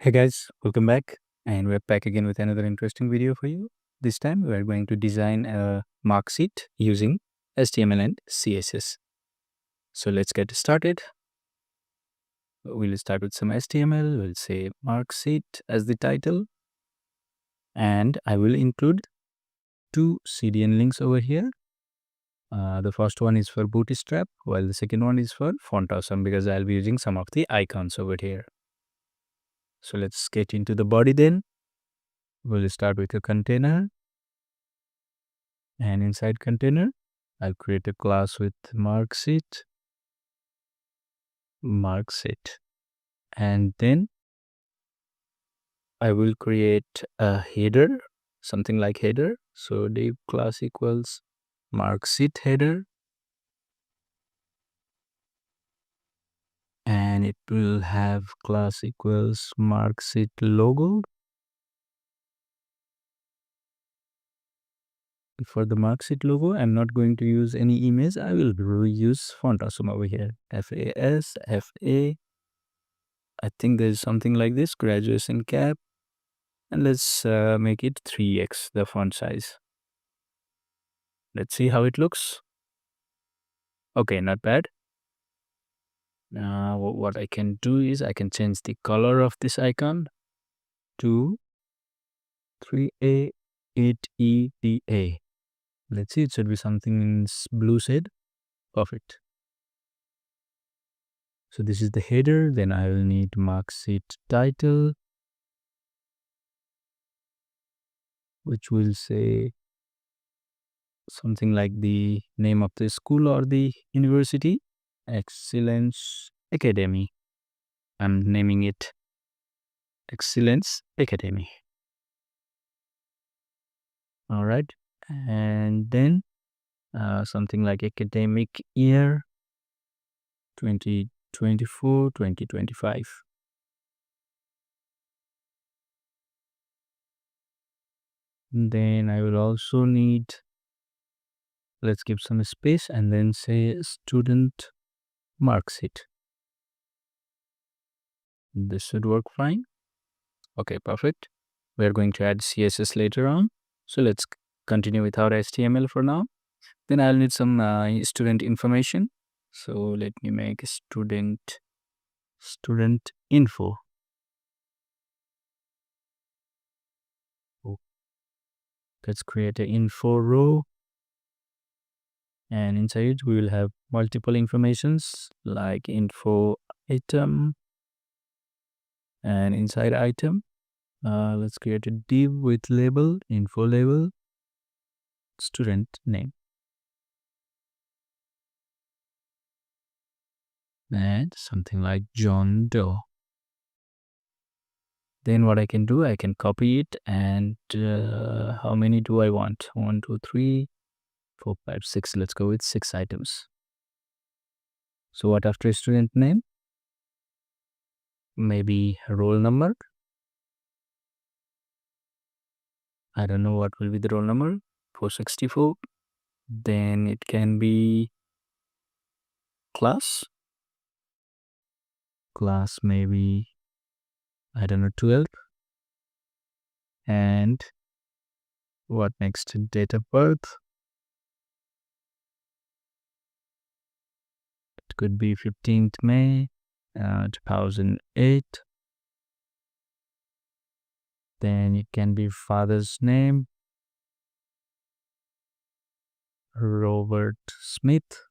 Hey guys, welcome back. And we're back again with another interesting video for you. This time we are going to design a Marksheet using HTML and CSS. So let's get started. We'll start with some HTML. We'll say Marksheet as the title. And I will include two CDN links over here. The first one is for Bootstrap, while the second one is for Font Awesome because I'll be using some of the icons over here. So let's get into the body then. We'll start with a container. And inside container, I'll create a class with Marksheet. And then I will create a header, something like header. So div class equals Marksheet header. And it will have class equals Marksheet logo. For the Marksheet logo, I'm not going to use any image. I will reuse Font Awesome over here. FAS. I think there's something like this, graduation cap. And let's make it 3x, the font size. Let's see how it looks. Okay, not bad. Now what I can do is I can change the color of this icon to 3A 8EDA. Let's see, it should be something in blue shade. Perfect. So this is the header. Then I will need Marksheet title, which will say something like the name of the school or the university. Excellence Academy. I'm naming it Excellence Academy. All right. And then something like academic year 2024, 2025. Then I will also need, let's give some space and then say student Marksheet. This should work fine. Okay, perfect. We're going to add CSS later on. So let's continue with our HTML for now. Then I'll need some student information. So let me make student info. Let's create an info row. And inside we will have multiple informations like info item. And inside item, let's create a div with label, info label, student name. And something like John Doe. Then what I can do, I can copy it and how many do I want? 1, 2, 3, 4, 5, 6. Let's go with 6 items. So what after student name? Maybe roll number. I don't know what will be the roll number. 464. Then it can be class. Class maybe, I don't know, 12. And what next? Date of birth. It could be 15th May 2008. Then it can be father's name, Robert Smith.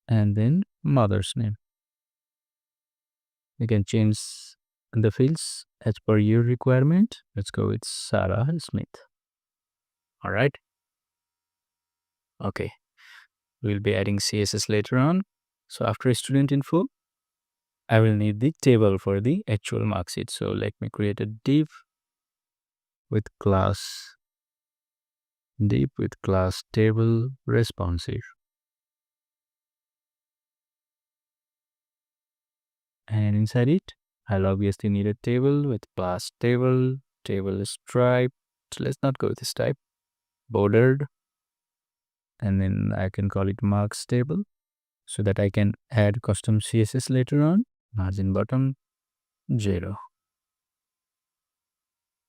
And then mother's name. You can change the fields as per your requirement. Let's go with Sarah Smith. All right. Okay. We'll be adding CSS later on. So after student info, I will need the table for the actual Marksheet. So let me create a div with class table responsive. And inside it, I'll obviously need a table with class table stripe. So let's not go with this type. Bordered. And then I can call it marks table so that I can add custom CSS later on. Margin bottom. 0.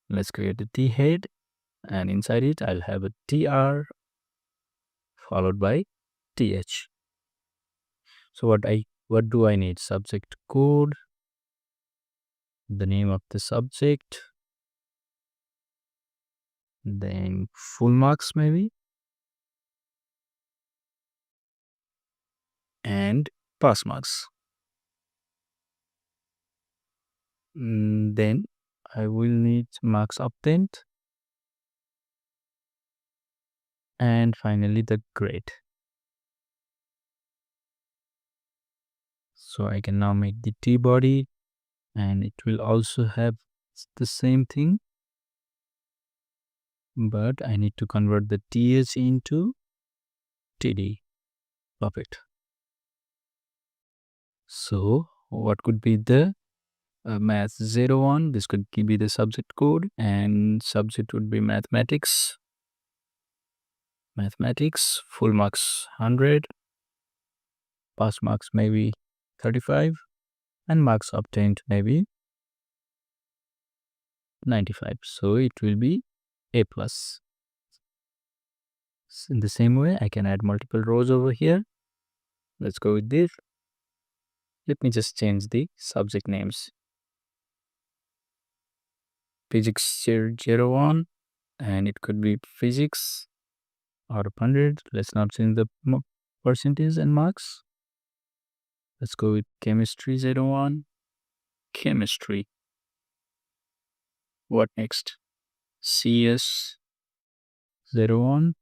Let's create a T head, and inside it I'll have a TR followed by TH. So what do I need? Subject code, the name of the subject, then full marks maybe, and pass marks. Then I will need marks obtained, and finally the grade. So I can now make the T body, and it will also have the same thing, but I need to convert the TH into TD. Perfect. So what could be the math 01? This could be the subject code, and subject would be mathematics. Mathematics, full marks 100, pass marks maybe 35, and marks obtained maybe 95. So it will be A plus. In the same way, I can add multiple rows over here. Let's go with this. Let me just change the subject names. Physics 01, and it could be physics out of 100. Let's not change the percentage and marks. Let's go with chemistry 01. Chemistry. What next? CS 01.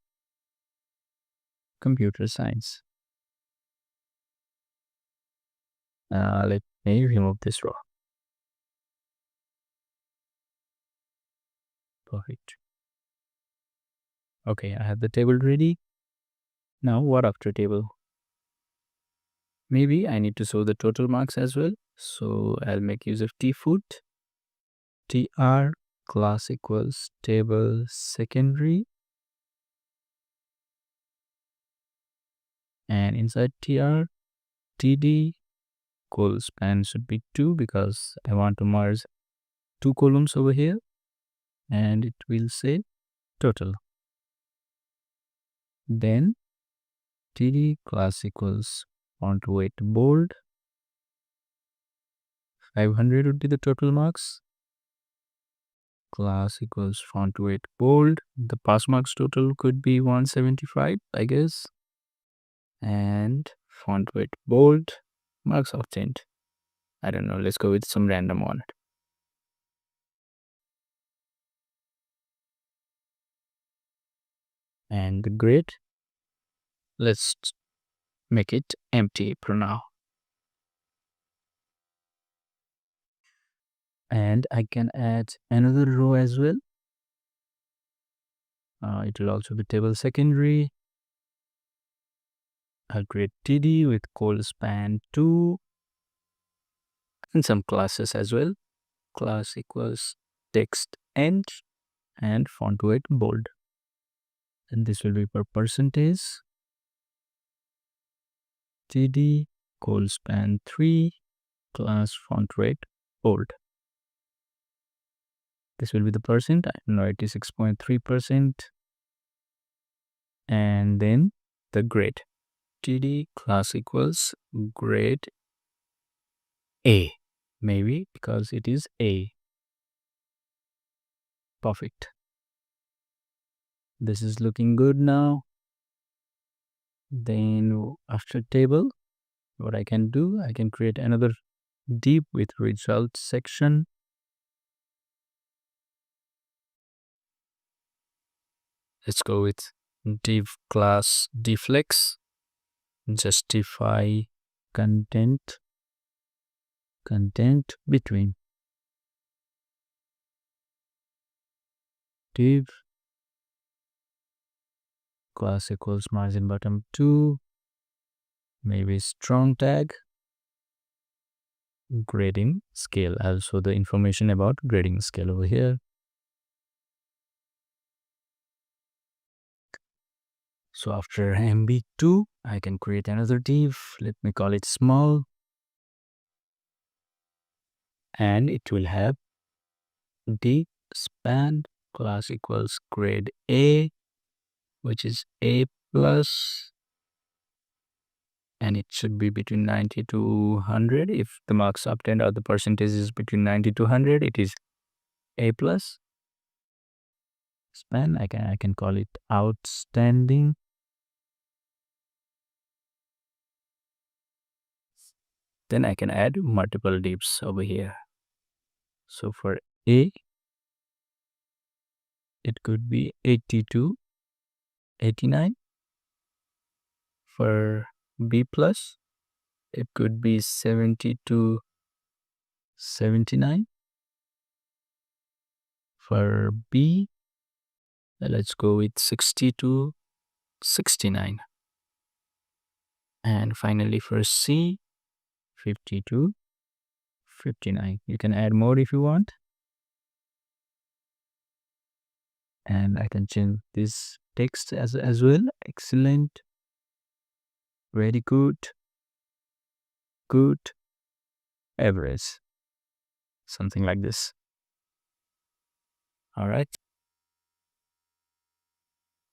Computer science. Let me remove this row. Perfect. Okay, I have the table ready. Now what after table? Maybe I need to show the total marks as well. So I'll make use of tfoot. tr class equals table secondary, and inside tr td col span should be 2 because I want to merge 2 columns over here, and it will say total. Then td class equals font weight bold. 500 would be the total marks. Class equals font weight bold. The pass marks total could be 175, I guess. And font weight bold, marks obtained. I don't know, let's go with some random one. And the grade, let's make it empty for now. And I can add another row as well. It will also be table secondary. I'll create td with col span 2 and some classes as well. Class equals text end and font weight bold. And this will be per percentage. td col span 3 class font weight bold. This will be the percent. I know 86.3%. And then the grade. td class equals grade A. Maybe because it is A. Perfect. This is looking good now. Then after table, what I can do, I can create another div with result section. Let's go with div class deflex. Justify content between div class equals margin bottom 2, maybe strong tag, grading scale. I'll show the information about grading scale over here. So after MB2, I can create another div. Let me call it small. and it will have the span class equals grade A, which is A plus, and it should be between 90 to 100. If the marks obtained or the percentage is between 90 to 100, it is A plus. Span, I can call it outstanding. Then I can add multiple divs over here. So for A, it could be 82, 89. For B plus, it could be 70 to 79. For B, let's go with 60 to 69. And finally for C, 50 to 59. You can add more if you want. And I can change this text as well. Excellent. Very good. Good. Average. Something like this. All right.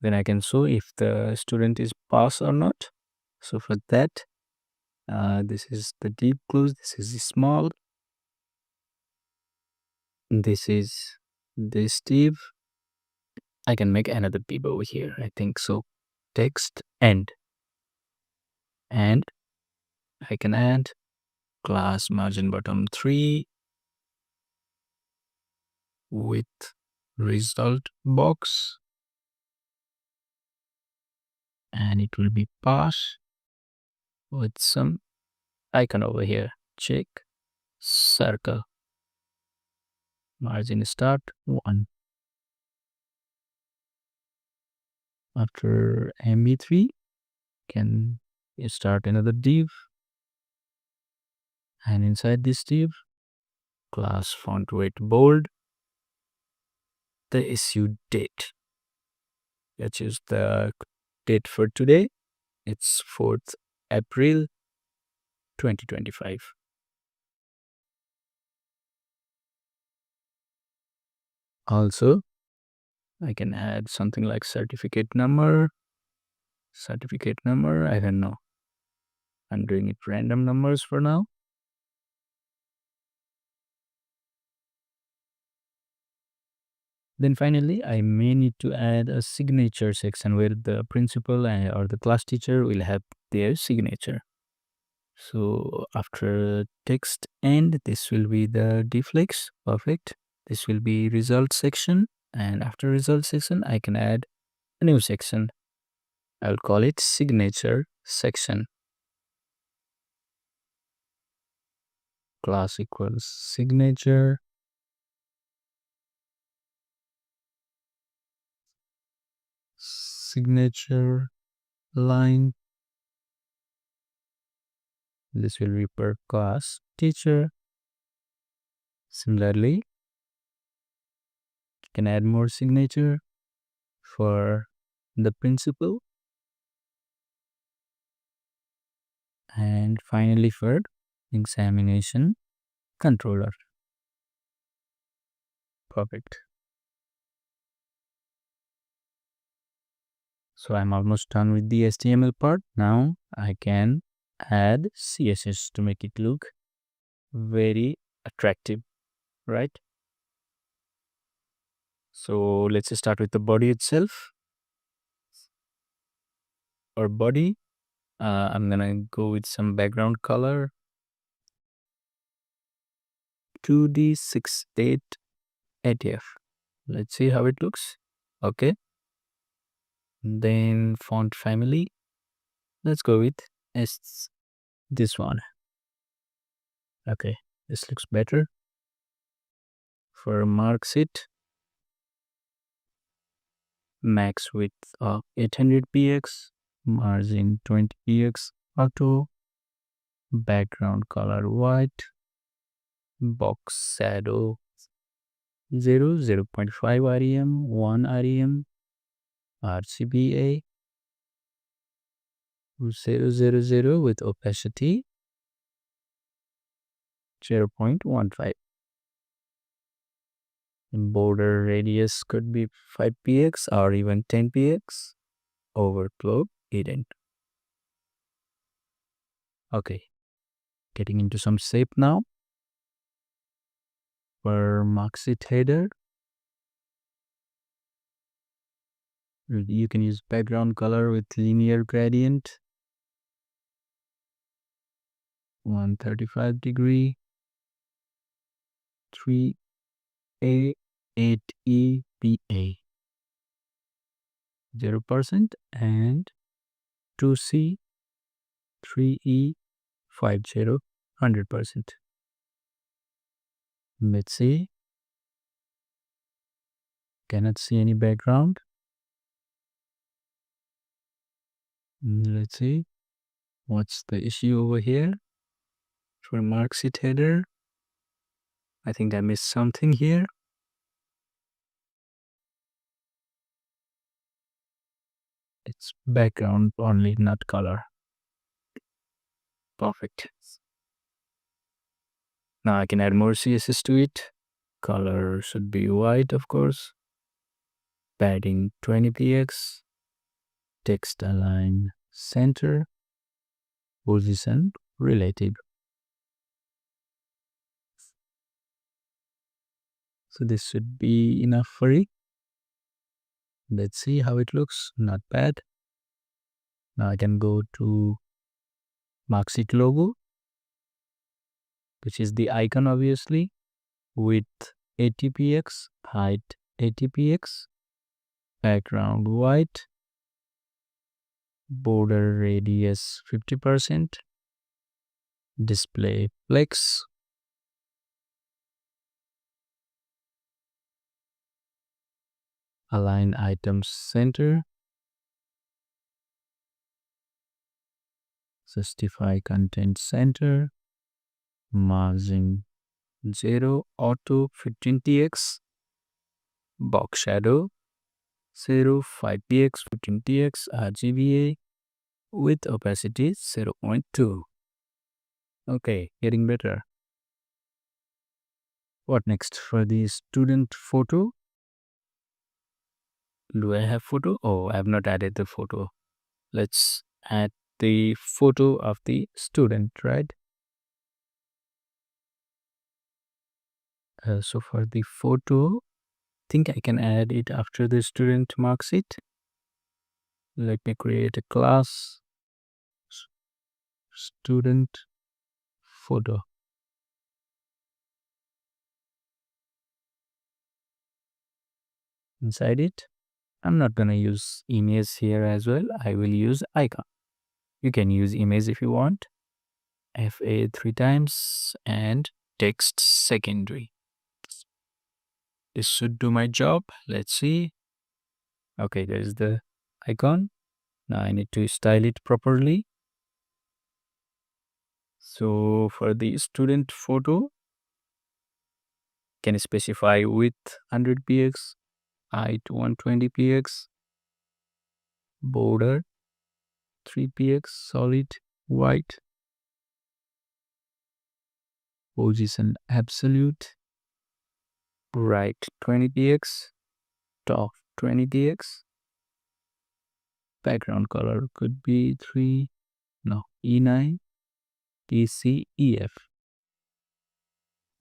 Then I can show if the student is pass or not. So for that, this is the deep close. This is the small. This is this div. I can make another div over here. I think so. Text end. And I can add class margin bottom 3 with result box, and it will be pass with some icon over here. Check circle. Margin start 1. After MB3, can start another div, and inside this div, class font weight bold, the issue date. Let's use the date for today. It's 4th April 2025. Also, I can add something like certificate number. I don't know. I'm doing it random numbers for now. Then finally, I may need to add a signature section where the principal or the class teacher will have their signature. So after text end, this will be the deflex. Perfect. This will be result section. And after result section, I can add a new section. I'll call it signature section. Class equals signature. Signature line. This will be per class teacher. Similarly, you can add more signature for the principal. And finally for examination controller. Perfect. So I'm almost done with the HTML part. Now I can add CSS to make it look very attractive, right? So let's start with the body itself. Or body, I'm gonna go with some background color. 2D68 ATF. Let's see how it looks. Okay. Then font family. Let's go with this one. Okay, this looks better. For Marksheet, max width of 800px, margin 20px, auto, background color white, box shadow 0.5 rem, 1 rem, RGBA 000 with opacity 0.15. Border radius could be 5px or even 10px. Overflow hidden. Okay, getting into some shape now. For Marksheet header, you can use background color with linear gradient, 135°, 3A, 8E, PA, 0%, and 2C, 3E, 50, 100%. Let's see. Cannot see any background. Let's see. What's the issue over here? For Marksheet header, I think I missed something here. It's background only, not color. Perfect. Now I can add more CSS to it. Color should be white, of course. Padding 20px. Text align center. Position relative. So this should be enough for it. Let's see how it looks. Not bad. Now I can go to Marksheet logo, which is the icon obviously, width 80px, height 80px, background white, border radius 50%, display flex, align items center, justify content center, margin 0, auto 15tx, box shadow 0, 5px, 15tx, RGBA with opacity 0.2. Okay, getting better. What next? For the student photo, do I have photo? Oh, I have not added the photo. Let's add the photo of the student, right? So for the photo, I think I can add it after the student Marksheet. Let me create a class, student photo. Inside it, I'm not gonna use image here as well. I will use icon. You can use image if you want. FA 3 times and text secondary. This should do my job. Let's see. Okay, there's the icon. Now I need to style it properly. So for the student photo, can specify width 100px, height 120px, border 3px, solid white, position absolute, right 20px, top 20px, background color could be E9, ECEF,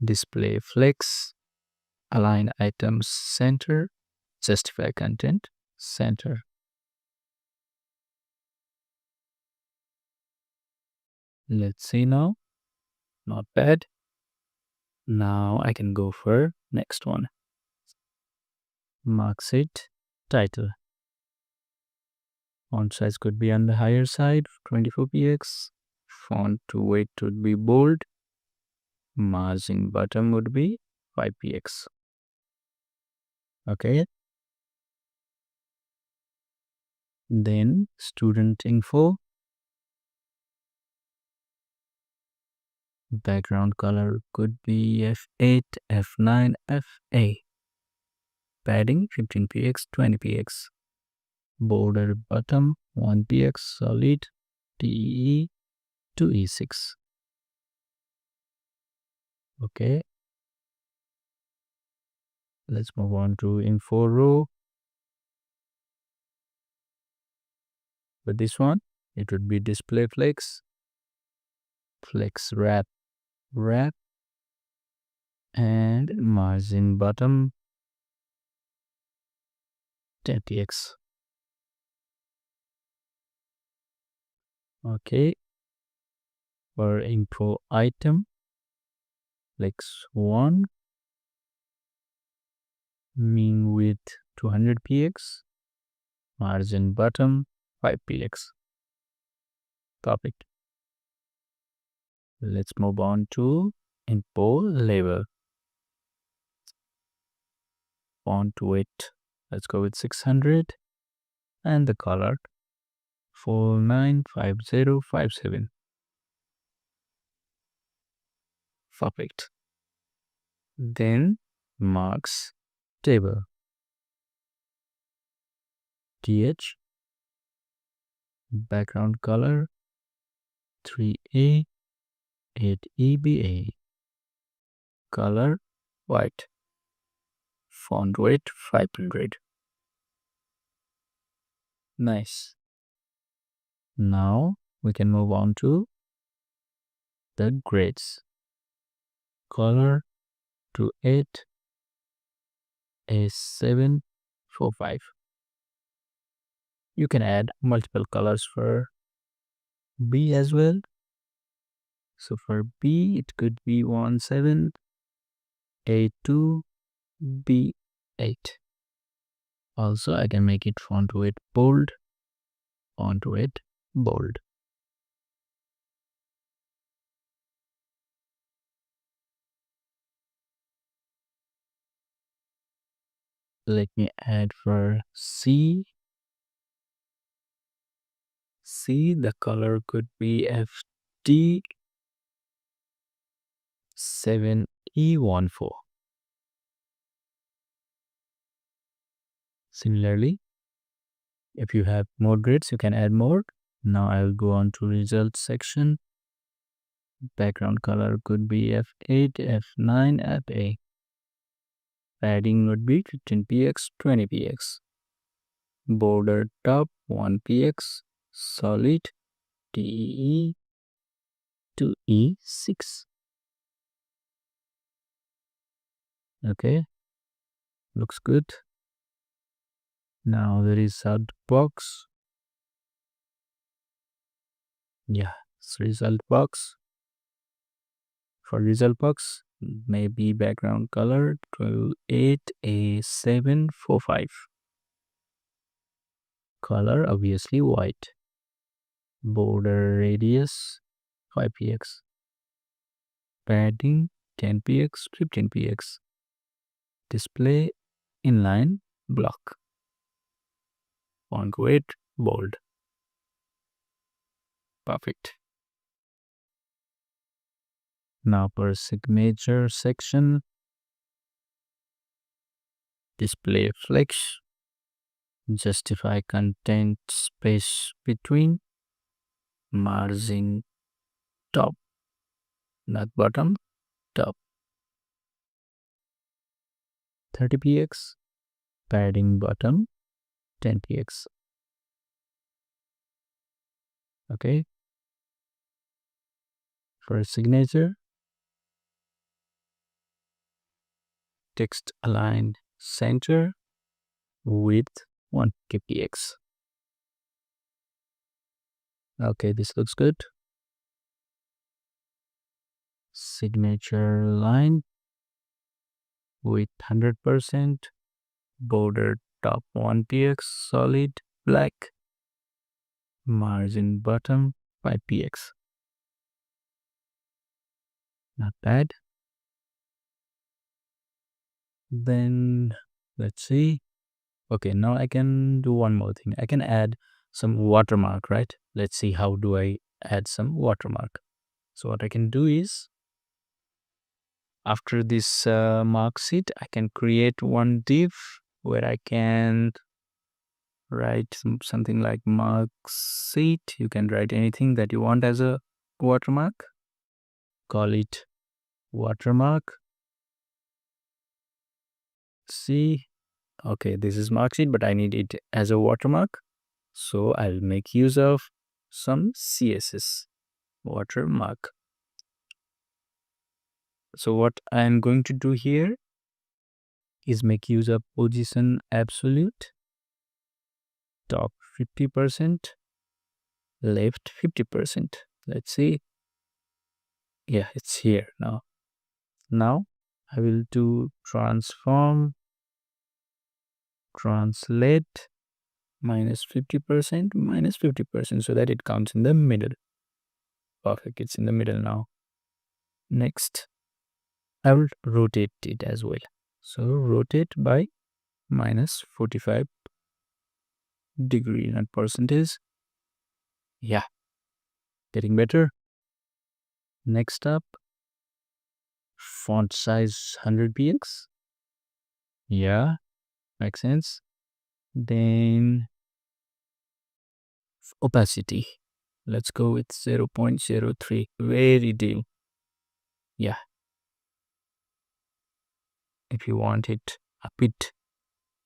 display flex, align items center, justify content center. Let's see now. Not bad. Now I can go for next one. Marksheet title. Font size could be on the higher side, 24px. Font weight would be bold. Margin bottom would be 5px. Okay. Then student info. Background color could be F8, F9, FA. Padding 15px, 20px. Border bottom 1px solid, TE to E6. Okay. Let's move on to info row. With this one, it would be display flex, flex wrap, and margin bottom 10px. Okay. For info item, flex 1, mean width 200px, margin bottom 5px. Perfect. Let's move on to info label. Font weight, let's go with 600, and the color 495057. Perfect. Then marks table, th, background color 3a 8EBA, color white, font weight 500. Nice. Now we can move on to the grades. Color to 8 A745. You can add multiple colors for B as well. So for B, it could be 17 A2 B8. Also, I can make it font weight bold, font weight bold. Let me add for C. The color could be FT7E14. Similarly, if you have more grids, you can add more. Now I'll go on to results section. Background color could be F8, F9, FA. Padding would be 15px, 20px. Border top 1px, solid TE to E6. Okay, looks good. Now the result box. Yeah, it's result box. For result box, maybe background color 128A745. Color obviously white. Border radius 5px. Padding 10px, 15px. Display inline block. Font weight bold. Perfect. Now for signature section, display flex, justify content space between, margin top, not bottom, top 30px, padding bottom 10px. Okay. For signature, text aligned center with 1kpx. Okay, this looks good. Signature line with 100%, border top 1px, solid black, margin bottom 5px. Not bad. Then let's see. Okay, now I can do one more thing. I can add some watermark, right? Let's see how do I add some watermark. So what I can do is, after this Marksheet, I can create one div where I can write something like Marksheet. You can write anything that you want as a watermark. Call it watermark Let's see. Okay, this is Marksheet, but I need it as a watermark. So I'll make use of some CSS watermark. So what I'm going to do here is make use of position absolute, top 50%, left 50%. Let's see. Yeah, it's here now. Now I will do transform, translate, minus 50%, minus 50%, so that it counts in the middle. Perfect, it's in the middle now. Next, I will rotate it as well. So rotate by minus 45 degree, not percentage. Yeah, getting better. Next up, font size 100 px. Yeah, makes sense. Then opacity, let's go with 0.03. Very dim. Yeah, if you want it a bit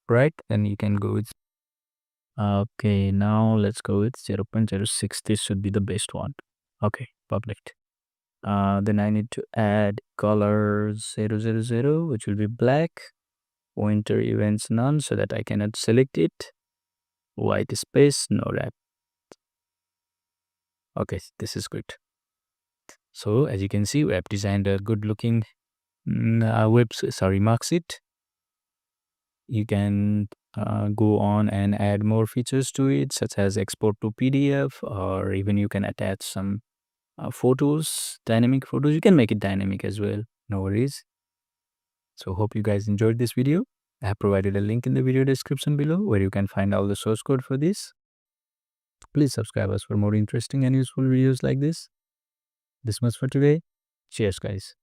bright, then you can go with. Okay, now let's go with 0.06. This should be the best one. Okay, published. Then I need to add color 000, which will be black. Pointer events none, so that I cannot select it. White space, no wrap. Okay, this is good. So as you can see, we have designed a good looking Marksheet. You can go on and add more features to it, such as export to PDF, or even you can attach some photos, dynamic photos. You can make it dynamic as well, no worries. So hope you guys enjoyed this video. I have provided a link in the video description below where you can find all the source code for this. Please subscribe us for more interesting and useful videos like this. This much for today. Cheers guys.